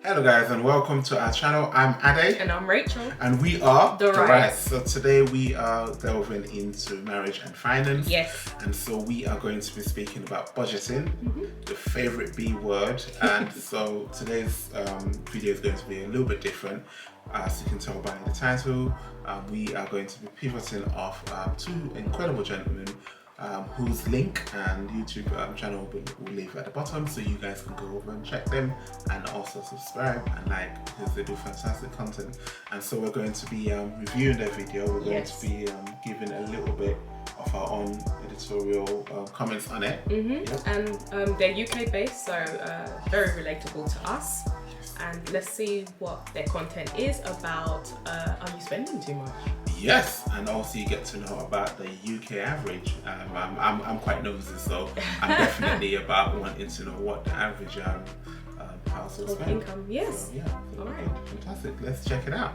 Hello guys and welcome to our channel. I'm Ade. And I'm Rachel. And we are The Wrights. So today we are delving into marriage and finance. Yes. And so we are going to be speaking about budgeting, the favorite B word. And so today's video is going to be a little bit different. As you can tell by the title, we are going to be pivoting off two incredible gentlemen whose link and YouTube channel we'll leave at the bottom, so you guys can go over and check them and also subscribe and like, because they do fantastic content. And so we're going to be reviewing their video. We're going to be giving a little bit of our own editorial comments on it. And they're UK based, so very relatable to us. And let's see what their content is about. Are you spending too much? Yes, and also you get to know about the UK average. I'm quite nosy, so I'm definitely about wanting to know what the average household income. Yes. So, all right. Fantastic. Let's check it out.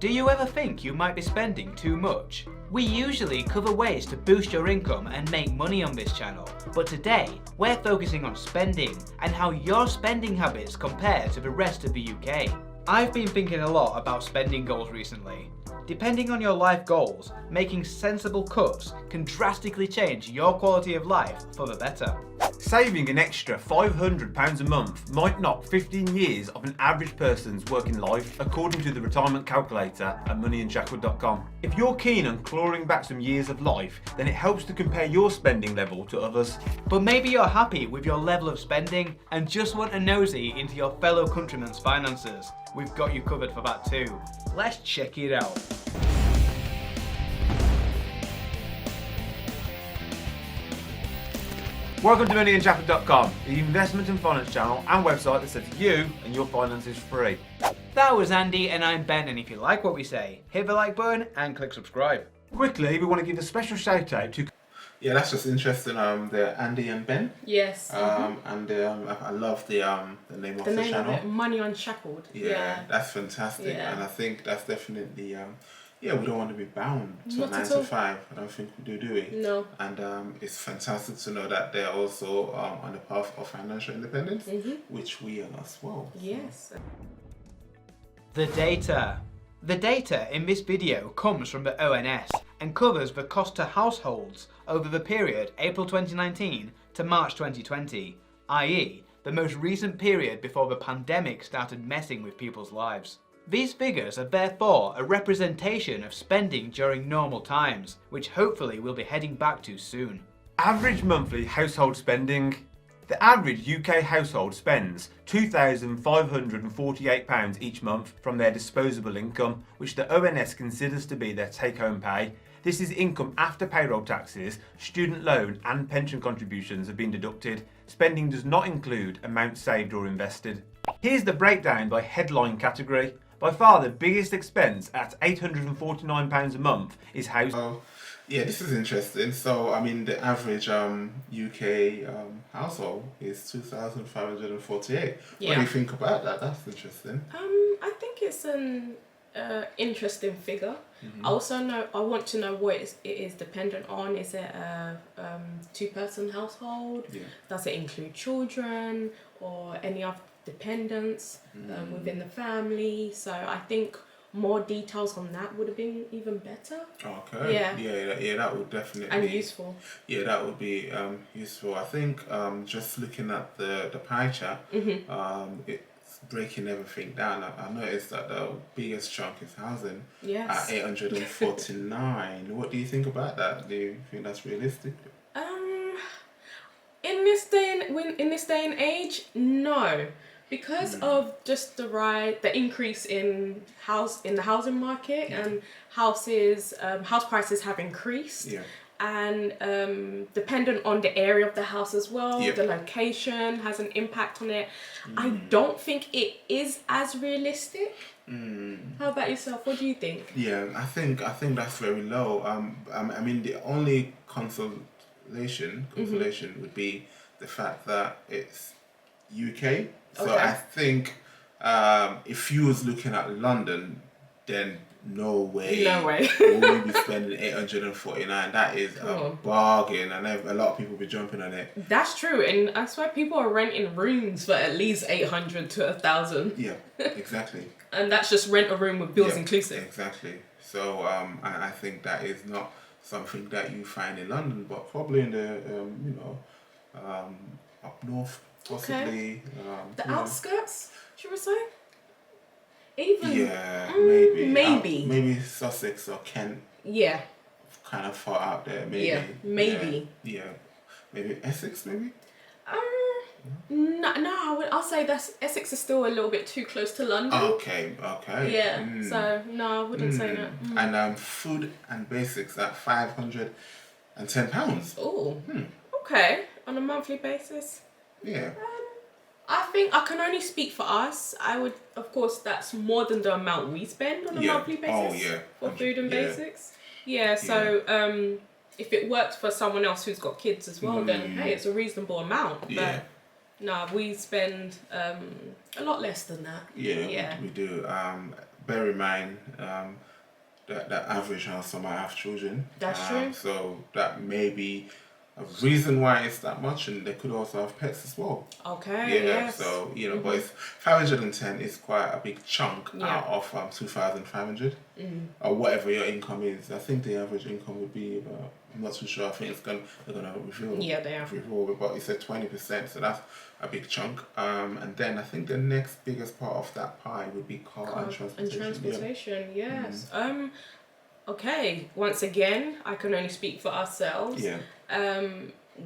Do you ever think you might be spending too much? We usually cover ways to boost your income and make money on this channel, but today we're focusing on spending and how your spending habits compare to the rest of the UK. I've been thinking a lot about spending goals recently. Depending on your life goals, making sensible cuts can drastically change your quality of life for the better. Saving an extra £500 a month might knock 15 years of an average person's working life, according to the retirement calculator at MoneyUnshackled.com. If you're keen on clawing back some years of life, then it helps to compare your spending level to others. But maybe you're happy with your level of spending and just want a nosy into your fellow countrymen's finances. We've got you covered for that too. Let's check it out. Welcome to MoneyUnshackled.com, the investment and finance channel and website that sets you and your finances free. That was Andy and I'm Ben, and if you like what we say, hit the like button and click subscribe. Quickly, we want to give a special shout out to... Yeah, that's just interesting. They're Andy and Ben. Yes. And I love the name of the channel. Of it, Money Unshackled. Yeah, that's fantastic. Yeah. And I think that's definitely we don't want to be bound to Not 9 to 5. I don't think we do we? No. And it's fantastic to know that they're also on the path of financial independence, which we are as well. Yes. The data. The data in this video comes from the ONS and covers the cost to households over the period April 2019 to March 2020, i.e. the most recent period before the pandemic started messing with people's lives. These figures are therefore a representation of spending during normal times, which hopefully we'll be heading back to soon. Average monthly household spending. The average UK household spends £2,548 each month from their disposable income, which the ONS considers to be their take-home pay. This is income after payroll taxes, student loan and pension contributions have been deducted. Spending does not include amounts saved or invested. Here's the breakdown by headline category. By far the biggest expense at £849 a month is housing. Yeah, this is interesting. So, I mean, the average UK household is 2,548. Yeah. What do you think about that? That's interesting. I think it's an interesting figure. I want to know what it is dependent on. Is it a two-person household? Yeah. Does it include children or any other dependents within the family? So I think more details on that would have been even better. Okay. Yeah, that would definitely and be useful. Yeah, that would be useful. I think just looking at the pie chart, it's breaking everything down. I noticed that the biggest chunk is housing at 849. What do you think about that? Do you think that's realistic? In this day and age, no. Because of just the increase in the housing market and house prices have increased, and dependent on the area of the house as well, the location has an impact on it. I don't think it is as realistic. How about yourself? What do you think? Yeah, I think that's very low. I mean, the only consolation would be the fact that it's UK. So I think if you was looking at London, then no way. No way. Will you be spending 849? That is Come a on. bargain, and a lot of people be jumping on it. That's true, and I swear people are renting rooms for at least 800 to 1,000. Yeah, exactly. And that's just rent a room with bills Yeah, inclusive. Exactly. So I think that is not something that you find in London, but probably in the up north, possibly. The you know. outskirts, should we say? Even Yeah, maybe. maybe. Maybe Sussex or Kent, Yeah, kind of far out there. Maybe. Yeah, maybe. Yeah. Maybe Essex, maybe. no, I'll say that Essex is still a little bit too close to London. Okay. Yeah, so no, I wouldn't say that. And food and basics at £510. Oh, okay, on a monthly basis. Yeah. I think I can only speak for us. I would, of course, that's more than the amount we spend on a monthly basis Oh, yeah. for food and Yeah. basics. Yeah, so if it works for someone else who's got kids as well, then hey, it's a reasonable amount. But Yeah. no, we spend a lot less than that. Yeah. We do. Bear in mind that average house might have children. That's true. So that may be a reason why it's that much, and they could also have pets as well. Okay. Yeah, Yes. so but it's 510 is quite a big chunk Yeah. out of 2,500 or whatever your income is. I think the average income would be about. I'm not too sure. I think they're gonna reveal. Yeah, they are. Reveal, but you said 20%, so that's a big chunk. And then I think the next biggest part of that pie would be car and transportation. And transportation, yes. Okay. Once again, I can only speak for ourselves. Yeah.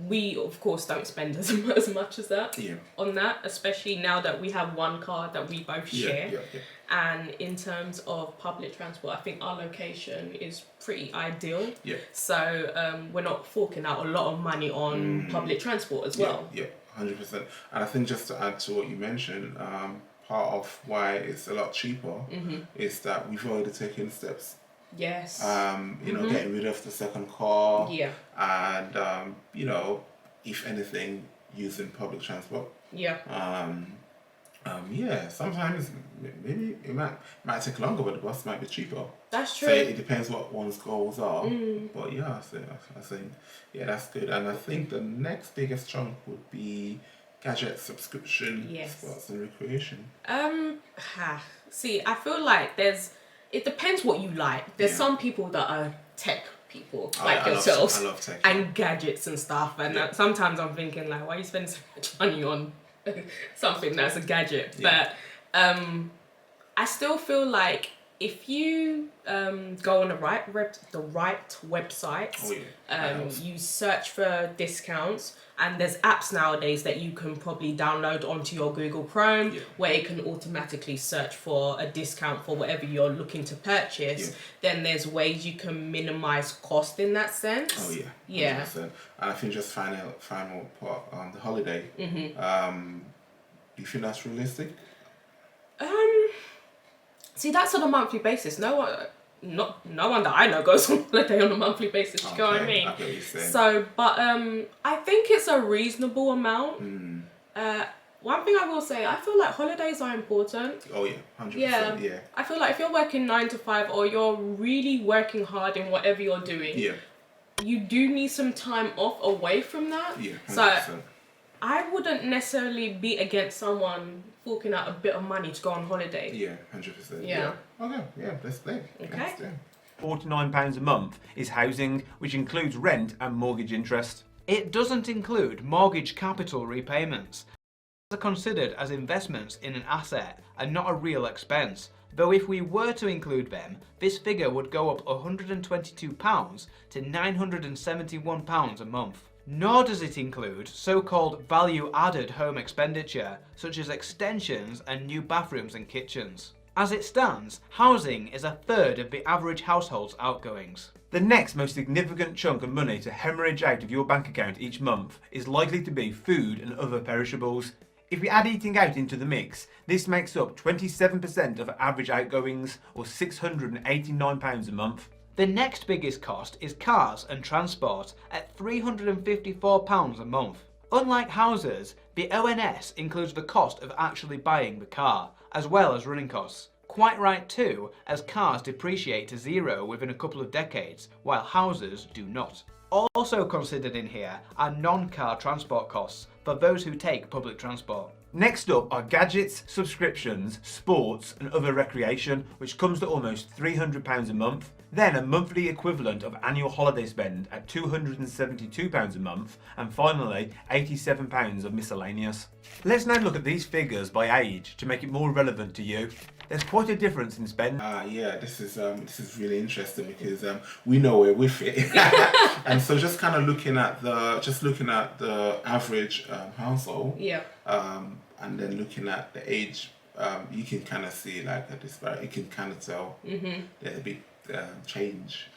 We of course don't spend as much as that Yeah. on that, especially now that we have one car that we both share. Yeah. And in terms of public transport, I think our location is pretty ideal. Yeah. So we're not forking out a lot of money on public transport as well. Yeah, 100%. And I think just to add to what you mentioned, part of why it's a lot cheaper is that we've already taken steps. Yes. Getting rid of the second car. Yeah. And if anything, using public transport. Yeah. Sometimes maybe it might take longer, but the bus might be cheaper. That's true. So it depends what one's goals are. But yeah, I think that's good. And I think the next biggest chunk would be gadget subscription, sports and recreation. See, I feel like it depends what you like. There's some people that are tech people like yourselves I love tech. and gadgets and stuff, and sometimes I'm thinking like, why are you spending so much money on something that's a gadget? But I still feel like if you go on the Wright website, you search for discounts, and there's apps nowadays that you can probably download onto your Google Chrome where it can automatically search for a discount for whatever you're looking to purchase. Then there's ways you can minimize cost in that sense. Oh yeah. Yeah. 100%. And I think just final part, the holiday. Do you think that's realistic? See, that's on a monthly basis. No one that I know goes on holiday on a monthly basis. Do you know what I mean? I get what you're saying. So, but I think it's a reasonable amount. One thing I will say, I feel like holidays are important. Oh yeah, 100%. Yeah. I feel like if you're working 9 to 5 or you're really working hard in whatever you're doing, you do need some time off away from that. Yeah, 100%. So I wouldn't necessarily be against someone forking out a bit of money to go on holiday. Yeah, 100%. Yeah. Okay, yeah, let's play. Okay. £49 a month is housing, which includes rent and mortgage interest. It doesn't include mortgage capital repayments. These are considered as investments in an asset and not a real expense, though if we were to include them, this figure would go up £122 to £971 a month. Nor does it include so-called value-added home expenditure, such as extensions and new bathrooms and kitchens. As it stands, housing is a third of the average household's outgoings. The next most significant chunk of money to hemorrhage out of your bank account each month is likely to be food and other perishables. If we add eating out into the mix, this makes up 27% of average outgoings, or £689 a month. The next biggest cost is cars and transport at £354 a month. Unlike houses, the ONS includes the cost of actually buying the car, as well as running costs. Quite right too, as cars depreciate to zero within a couple of decades, while houses do not. Also considered in here are non-car transport costs for those who take public transport. Next up are gadgets, subscriptions, sports and other recreation, which comes to almost £300 a month. Then a monthly equivalent of annual holiday spend at £272 a month, and finally £87 of miscellaneous. Let's now look at these figures by age to make it more relevant to you. There's quite a difference in spend. Yeah, this is really interesting because we know we're with it, and so just kind of looking at the average household, Yeah. and then looking at the age, you can kind of see like a disparity. You can kind of tell there's a big change.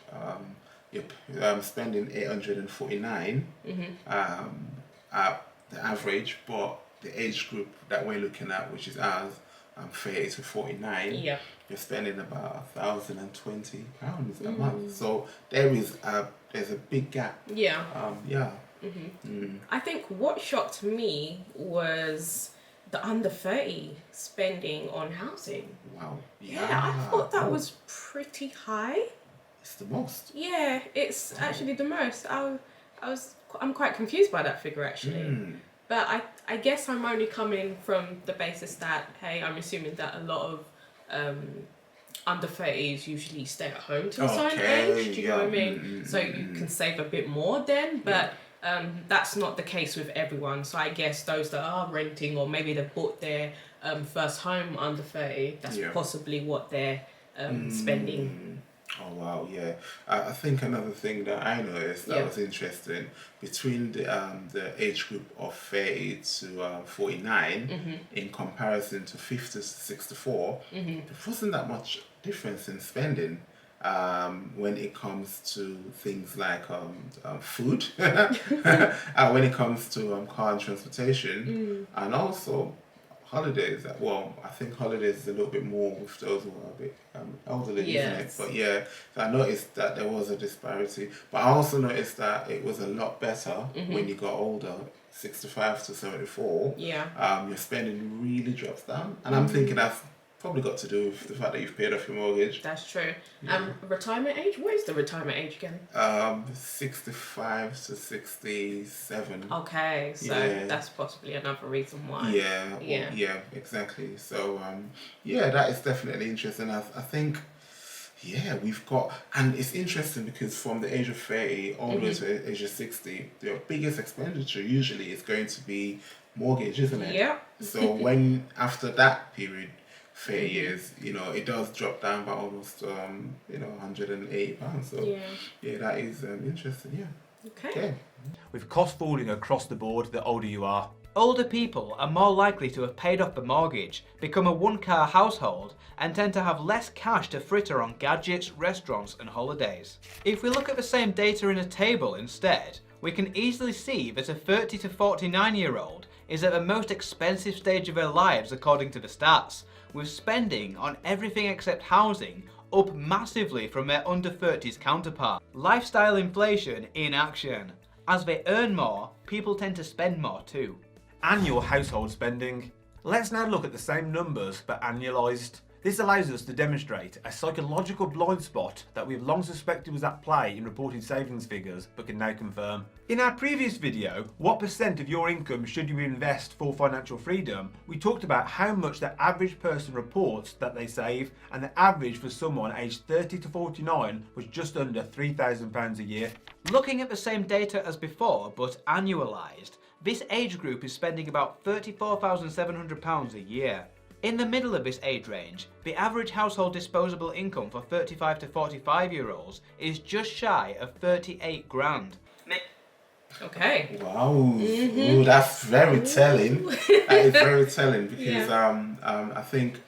You're spending 849 at the average, but the age group that we're looking at, which is ours, 30 to 49, Yeah. you're spending about £1,020 a month. So there's a big gap. Yeah. Yeah. I think what shocked me was the under 30 spending on housing. Wow. Yeah, I thought that was pretty high. It's the most. Yeah, it's actually the most. I'm quite confused by that figure actually. But I guess I'm only coming from the basis that, hey, I'm assuming that a lot of under 30s usually stay at home to a certain age. Do you know what I mean? So you can save a bit more then, but that's not the case with everyone. So I guess those that are renting, or maybe they bought their first home under 30, that's possibly what they're spending. Oh wow, yeah. I think another thing that I noticed that was interesting, between the age group of 30 to 49 in comparison to 50 to 64, there wasn't that much difference in spending when it comes to things like food, when it comes to car and transportation, and also holidays. Well, I think holidays is a little bit more with those who are a bit elderly, isn't it? But yeah, so I noticed that there was a disparity. But I also noticed that it was a lot better when you got older, 65 to 74. Yeah. Your spending really drops down. And I'm thinking that's probably got to do with the fact that you've paid off your mortgage. That's true. Retirement age? What is the retirement age again? 65 to 67. Okay, so that's possibly another reason why. Yeah, exactly. So that is definitely interesting. I think we've got, and it's interesting because from the age of 30 all the way to the age of 60, your biggest expenditure usually is going to be mortgage, isn't it? Yeah. So when after that period, 30 years, it does drop down by almost £180. So that is interesting. Yeah. Okay. With costs falling across the board the older you are. Older people are more likely to have paid off the mortgage, become a one-car household, and tend to have less cash to fritter on gadgets, restaurants and holidays. If we look at the same data in a table instead, we can easily see that a 30 to 49-year-old is at the most expensive stage of their lives according to the stats, with spending on everything except housing up massively from their under 30s counterpart. Lifestyle inflation in action. As they earn more, people tend to spend more too. Annual household spending. Let's now look at the same numbers but annualised. This allows us to demonstrate a psychological blind spot that we've long suspected was at play in reported savings figures but can now confirm. In our previous video, what percent of your income should you invest for financial freedom, we talked about how much the average person reports that they save, and the average for someone aged 30 to 49 was just under £3,000 a year. Looking at the same data as before but annualised, this age group is spending about £34,700 a year. In the middle of this age range, the average household disposable income for 35 to 45-year-olds is just shy of 38 grand. Okay. Wow. Ooh, that's very telling. That is very telling because I think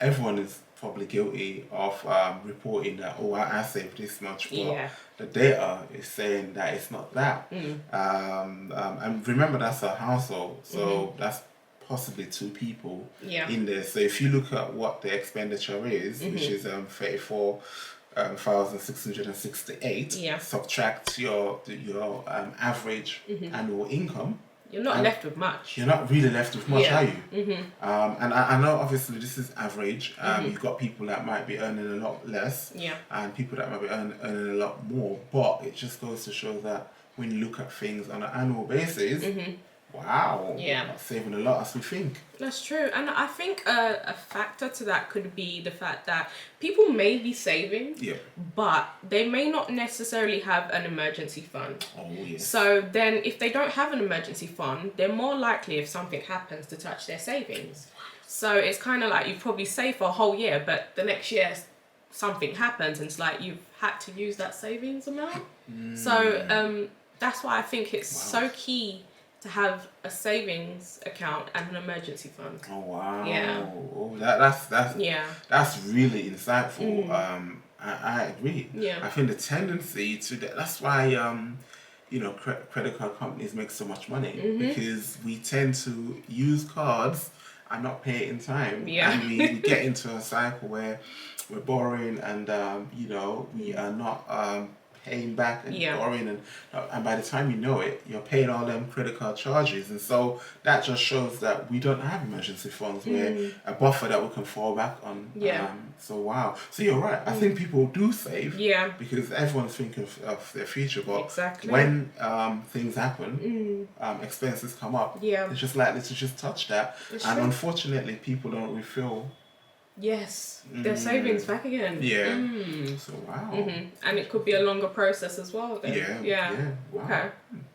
everyone is probably guilty of reporting that, I saved this much, but the data is saying that it's not that. And remember, that's a household, so that's possibly two people in there. So if you look at what the expenditure is, which is 34,668, subtract your average annual income, you're not left with much. You're not really left with much, Yeah. are you? And I know obviously this is average. You've got people that might be earning a lot less, Yeah. and people that might be earning a lot more. But it just goes to show that when you look at things on an annual basis, wow, Yeah. we're not saving a lot as we think. That's true. And I think a factor to that could be the fact that people may be saving, Yeah. but they may not necessarily have an emergency fund. Oh yes. So then if they don't have an emergency fund, they're more likely if something happens to touch their savings. So it's kind of like you've probably saved for a whole year, but the next year something happens and it's like you've had to use that savings amount. So that's why I think it's so key to have a savings account and an emergency fund. Oh wow. Yeah. Oh, that's Yeah. that's really insightful. I agree. Yeah. I think the tendency to that's why you know credit card companies make so much money because we tend to use cards and not pay it in time. Yeah. And we get into a cycle where we're borrowing and you know we are not paying back and borrowing and by the time you know it you're paying all them credit card charges, and so that just shows that we don't have emergency funds where a buffer that we can fall back on. So wow, so you're right. I think people do save because everyone's thinking of their future, but when things happen, expenses come up, it's just likely to just touch that. And unfortunately people don't refill their savings back again. So wow. And it could be a longer process as well then. Wow. Okay.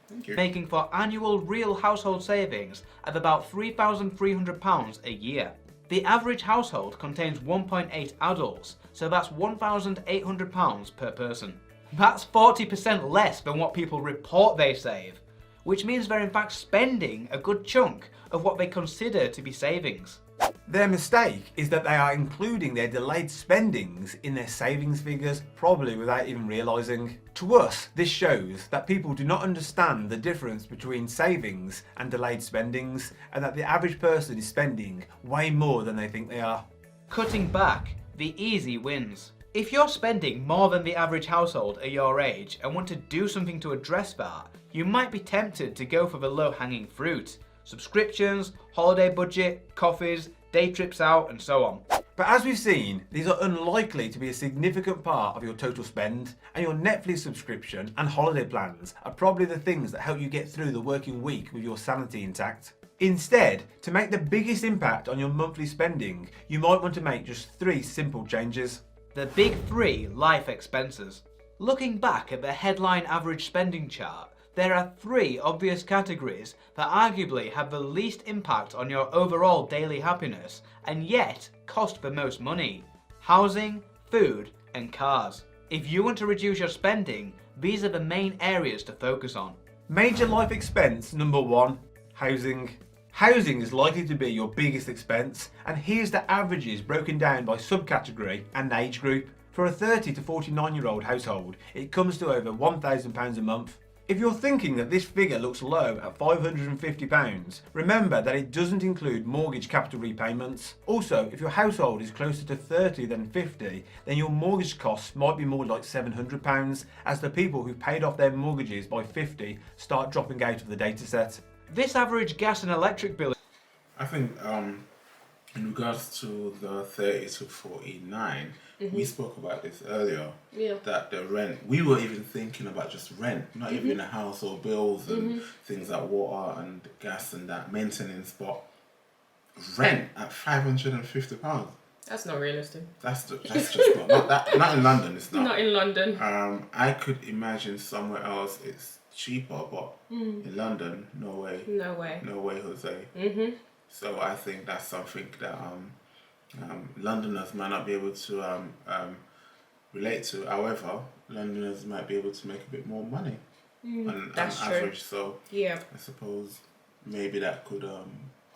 Thank you. Making for annual real household savings of about £3,300 a year. The average household contains 1.8 adults, so that's £1,800 per person. That's 40% less than what people report they save, which means they're in fact spending a good chunk of what they consider to be savings. Their mistake is that they are including their delayed spendings in their savings figures, probably without even realising. To us, this shows that people do not understand the difference between savings and delayed spendings, and that the average person is spending way more than they think they are. Cutting back, the easy wins. If you're spending more than the average household at your age and want to do something to address that, you might be tempted to go for the low-hanging fruit. Subscriptions, holiday budget, coffees, day trips out, and so on. But as we've seen, these are unlikely to be a significant part of your total spend, and your Netflix subscription and holiday plans are probably the things that help you get through the working week with your sanity intact. Instead, to make the biggest impact on your monthly spending, you might want to make just 3 simple changes. The big 3 life expenses. Looking back at the headline average spending chart, there are 3 obvious categories that arguably have the least impact on your overall daily happiness and yet cost the most money: housing, food, and cars. If you want to reduce your spending, these are the main areas to focus on. Major life expense number 1, housing. Housing is likely to be your biggest expense, and here's the averages broken down by subcategory and age group. For a 30 to 49-year-old household, it comes to over £1,000 a month. If you're thinking that this figure looks low at £550, remember that it doesn't include mortgage capital repayments. Also, if your household is closer to 30 than 50, then your mortgage costs might be more like £700, as the people who've paid off their mortgages by 50 start dropping out of the dataset. This average gas and electric bill. I think in regards to the 30 to 49, we spoke about this earlier, that the rent, we were even thinking about just rent, not even the household bills and things like water and gas and that maintenance, but rent at £550. That's not realistic. That's just not in London, it's not. Not in London. I could imagine somewhere else it's cheaper, but in London, no way. No way. No way, Jose. So I think that's something that Londoners might not be able to relate to. However, Londoners might be able to make a bit more money on average. So I suppose maybe that could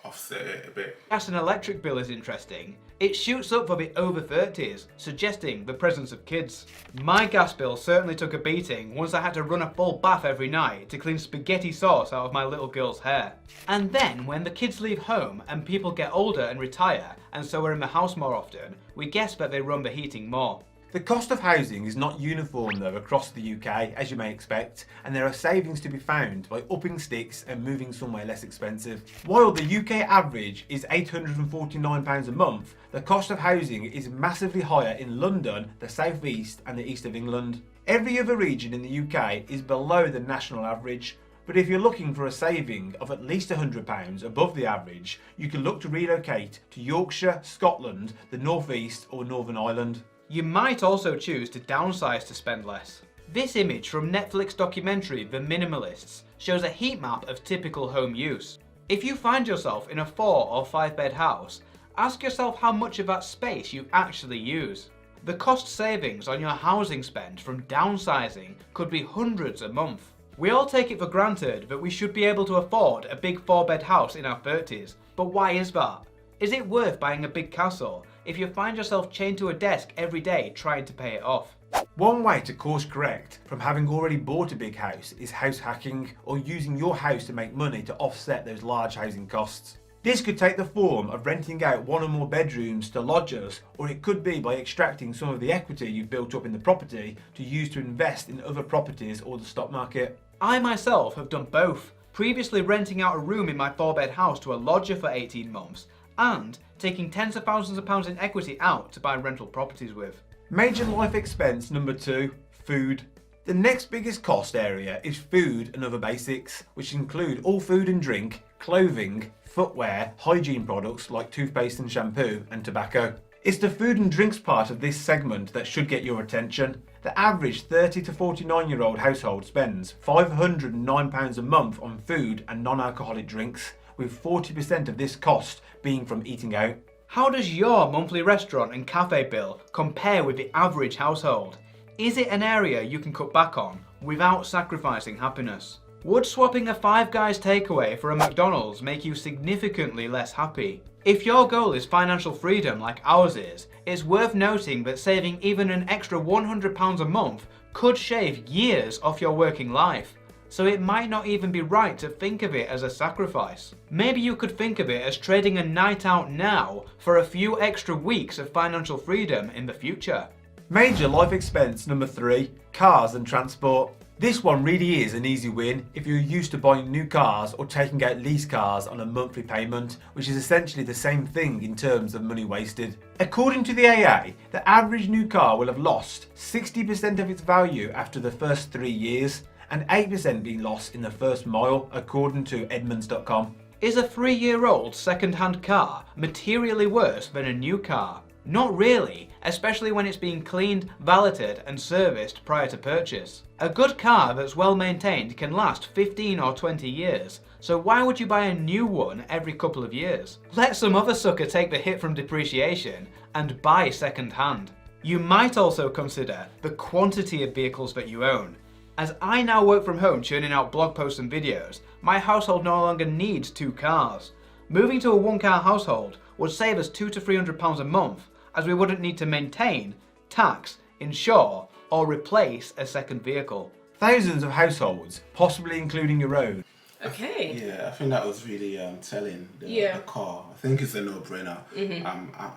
offset it a bit. Gas and electric bill is interesting. It shoots up for the over 30s, suggesting the presence of kids. My gas bill certainly took a beating once I had to run a full bath every night to clean spaghetti sauce out of my little girl's hair. And then when the kids leave home and people get older and retire, and so are in the house more often, we guess that they run the heating more. The cost of housing is not uniform though across the UK, as you may expect, and there are savings to be found by upping sticks and moving somewhere less expensive. While the UK average is £849 a month, the cost of housing is massively higher in London, the South East and the East of England. Every other region in the UK is below the national average, but if you're looking for a saving of at least £100 above the average, you can look to relocate to Yorkshire, Scotland, the North East or Northern Ireland. You might also choose to downsize to spend less. This image from Netflix documentary The Minimalists shows a heat map of typical home use. If you find yourself in a 4 or 5 bed house, ask yourself how much of that space you actually use. The cost savings on your housing spend from downsizing could be hundreds a month. We all take it for granted that we should be able to afford a big 4 bed house in our 30s, but why is that? Is it worth buying a big castle if you find yourself chained to a desk every day trying to pay it off? One way to course correct from having already bought a big house is house hacking, or using your house to make money to offset those large housing costs. This could take the form of renting out 1 or more bedrooms to lodgers, or it could be by extracting some of the equity you've built up in the property to use to invest in other properties or the stock market. I myself have done both, previously renting out a room in my 4 bed house to a lodger for 18 months, and taking tens of thousands of pounds in equity out to buy rental properties with. Major life expense number 2, food. The next biggest cost area is food and other basics, which include all food and drink, clothing, footwear, hygiene products like toothpaste and shampoo, and tobacco. It's the food and drinks part of this segment that should get your attention. The average 30 to 49-year-old household spends £509 a month on food and non-alcoholic drinks, with 40% of this cost being from eating out. How does your monthly restaurant and cafe bill compare with the average household? Is it an area you can cut back on without sacrificing happiness? Would swapping a Five Guys takeaway for a McDonald's make you significantly less happy? If your goal is financial freedom like ours is, it's worth noting that saving even an extra £100 a month could shave years off your working life. So it might not even be right to think of it as a sacrifice. Maybe you could think of it as trading a night out now for a few extra weeks of financial freedom in the future. Major life expense number 3, cars and transport. This one really is an easy win if you're used to buying new cars or taking out lease cars on a monthly payment, which is essentially the same thing in terms of money wasted. According to the AA, the average new car will have lost 60% of its value after the first 3 years, and 8% being lost in the first mile, according to Edmunds.com. Is a 3-year-old second-hand car materially worse than a new car? Not really, especially when it's been cleaned, valeted and serviced prior to purchase. A good car that's well maintained can last 15 or 20 years, so why would you buy a new one every couple of years? Let some other sucker take the hit from depreciation and buy second-hand. You might also consider the quantity of vehicles that you own. As I now work from home churning out blog posts and videos, my household no longer needs 2 cars. Moving to a 1-car household would save us £200 to £300 a month, as we wouldn't need to maintain, tax, insure, or replace a second vehicle. Thousands of households, possibly including your own. Okay. Yeah, I think that was really telling. The car. I think it's a no-brainer.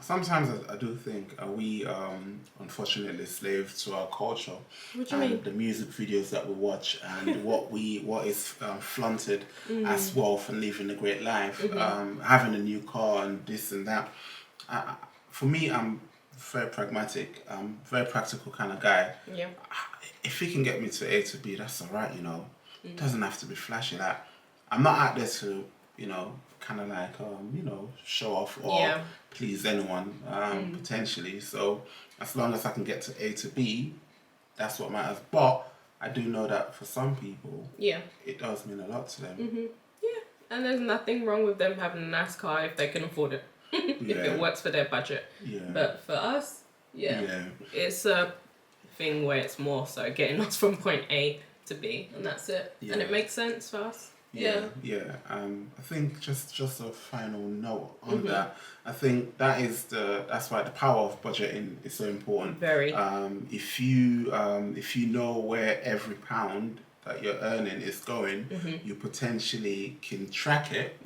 Sometimes I do think are we unfortunately slaves to our culture. What do you mean? The music videos that we watch and what is flaunted as wealth and living a great life, having a new car and this and that. For me, I'm very pragmatic. I'm a very practical kind of guy. Yeah. If he can get me to A to B, that's all right. It doesn't have to be flashy. Like, I'm not out there to, kind of like, show off or please anyone, potentially. So as long as I can get to A to B, that's what matters. But I do know that for some people, it does mean a lot to them. Yeah, and there's nothing wrong with them having a nice car if they can afford it, if it works for their budget. Yeah. But for us, it's a thing where it's more so getting us from point A to B, and that's it. And it makes sense for us. I think just a final note on that. I think that's why the power of budgeting is so important. Very. If you know where every pound that you're earning is going, you potentially can track it,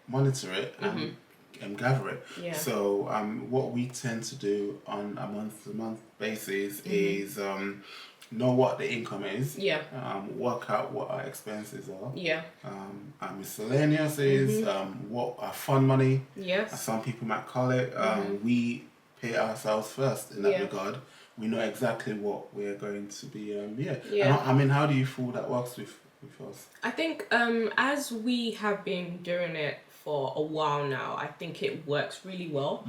monitor it, and gather it. Yeah. So what we tend to do on a month-to-month basis is know what the income is. Yeah. Work out what our expenses are. Yeah. Our miscellaneous is what our fund money, as Yes. some people might call it. We pay ourselves first in that regard. We know exactly what we're going to be. And I mean, how do you feel that works with us? I think as we have been doing it for a while now, I think it works really well.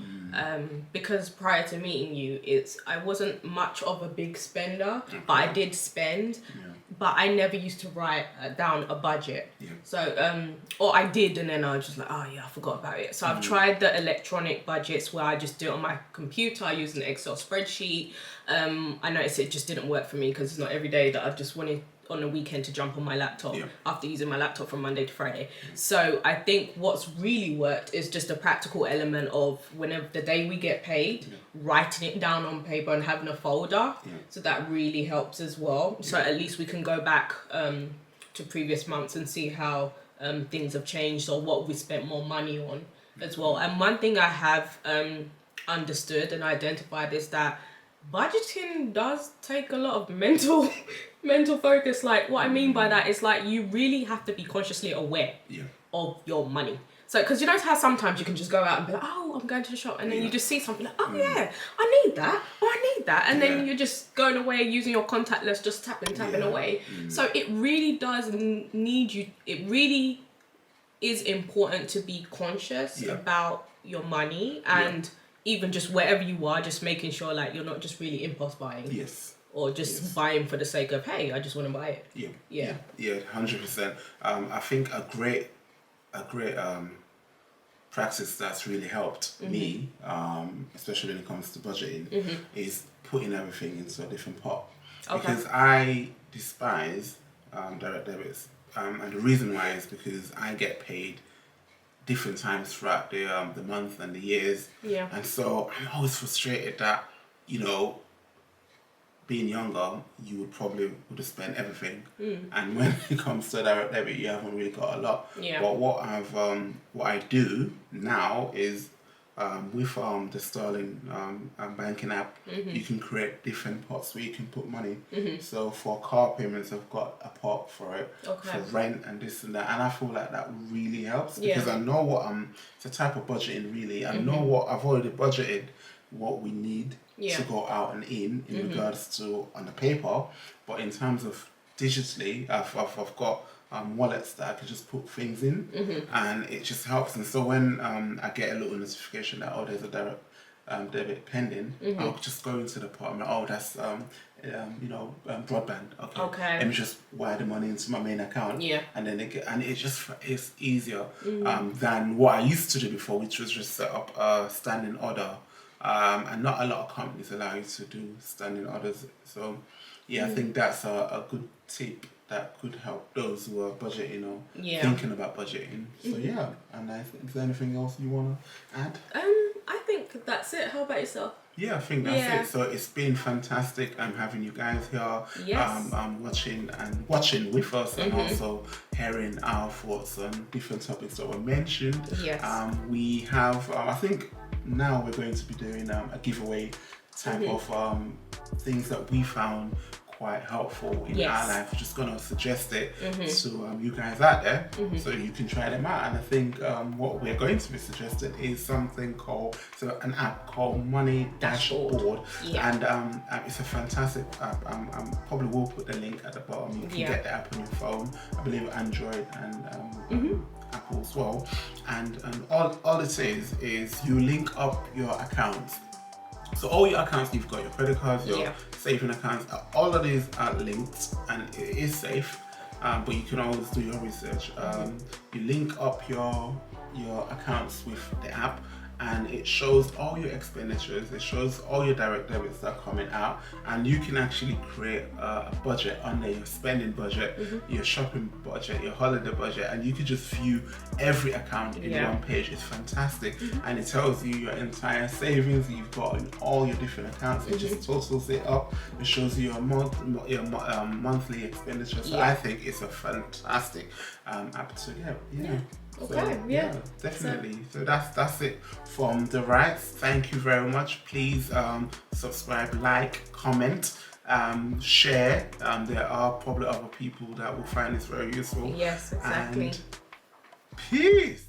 Because prior to meeting you, I wasn't much of a big spender, but I did spend. But I never used to write down a budget. So, or I did, and then I was just like, oh yeah, I forgot about it. So I've tried the electronic budgets where I just do it on my computer. I use an Excel spreadsheet. I noticed it just didn't work for me because it's not every day that I've just wanted on a weekend to jump on my laptop after using my laptop from Monday to Friday. So I think what's really worked is just a practical element of whenever the day we get paid, writing it down on paper and having a folder. So that really helps as well. So at least we can go back to previous months and see how things have changed or what we spent more money on as well. And one thing I have understood and identified is that budgeting does take a lot of mental focus. Like what I mean by that is like you really have to be consciously aware of your money. So because you know how sometimes you can just go out and be like, oh, I'm going to the shop, and then you just see something like, oh yeah, I need that, or I need that, and then you're just going away using your contactless, just tapping away. So it really does need you. It really is important to be conscious about your money and even just wherever you are, just making sure like you're not just really impulse buying. Or just buying for the sake of, hey, I just want to buy it. Yeah, 100%. I think a great practice that's really helped me, especially when it comes to budgeting, is putting everything into a different pot. Because I despise direct debits. And the reason why is because I get paid different times throughout the month and the years. And so I'm always frustrated that, you know, being younger, you would have spent everything, and when it comes to direct debit, you haven't really got a lot. But what I do now is with the Sterling banking app, you can create different pots where you can put money. So for car payments, I've got a pot for it, for rent and this and that, and I feel like that really helps because I know what it's a type of budgeting really. I know what I've already budgeted, what we need to go out and in regards to on the paper, but in terms of digitally, I've got wallets that I can just put things in, and it just helps. And so when I get a little notification that there's a direct debit pending, I'll just go into the pot and that's broadband. Okay. Let me just wire the money into my main account. And then it's easier than what I used to do before, which was just set up a standing order. And not a lot of companies allow you to do standing orders. So, I think that's a good tip that could help those who are budgeting or thinking about budgeting. So, and I think, is there anything else you want to add? I think that's it. How about yourself? Yeah, I think that's it. So it's been fantastic having you guys here, watching with us, and also hearing our thoughts on different topics that were mentioned. We have, I think, now we're going to be doing a giveaway type of things that we found quite helpful in our life. We're just going to suggest it to you guys out there so you can try them out. And I think what we're going to be suggesting is something called, an app called Money Dashboard. And it's a fantastic app. Probably will put the link at the bottom. You can get the app on your phone. I believe Android and Apple as well. And all it says is you link up your accounts. So all your accounts, you've got your credit cards, your saving accounts, all of these are linked, and it is safe, but you can always do your research. You link up your accounts with the app, and it shows all your expenditures, it shows all your direct debits that are coming out, and you can actually create a budget under your spending budget, your shopping budget, your holiday budget, and you can just view every account in one page. It's fantastic, and it tells you your entire savings you've got in all your different accounts. It just totals it up. It shows you your monthly expenditure. So I think it's a fantastic app to get. Okay, yeah. Definitely. So that's it from the Wrights. Thank you very much. Please subscribe, like, comment, share. There are probably other people that will find this very useful. Yes, exactly. And peace.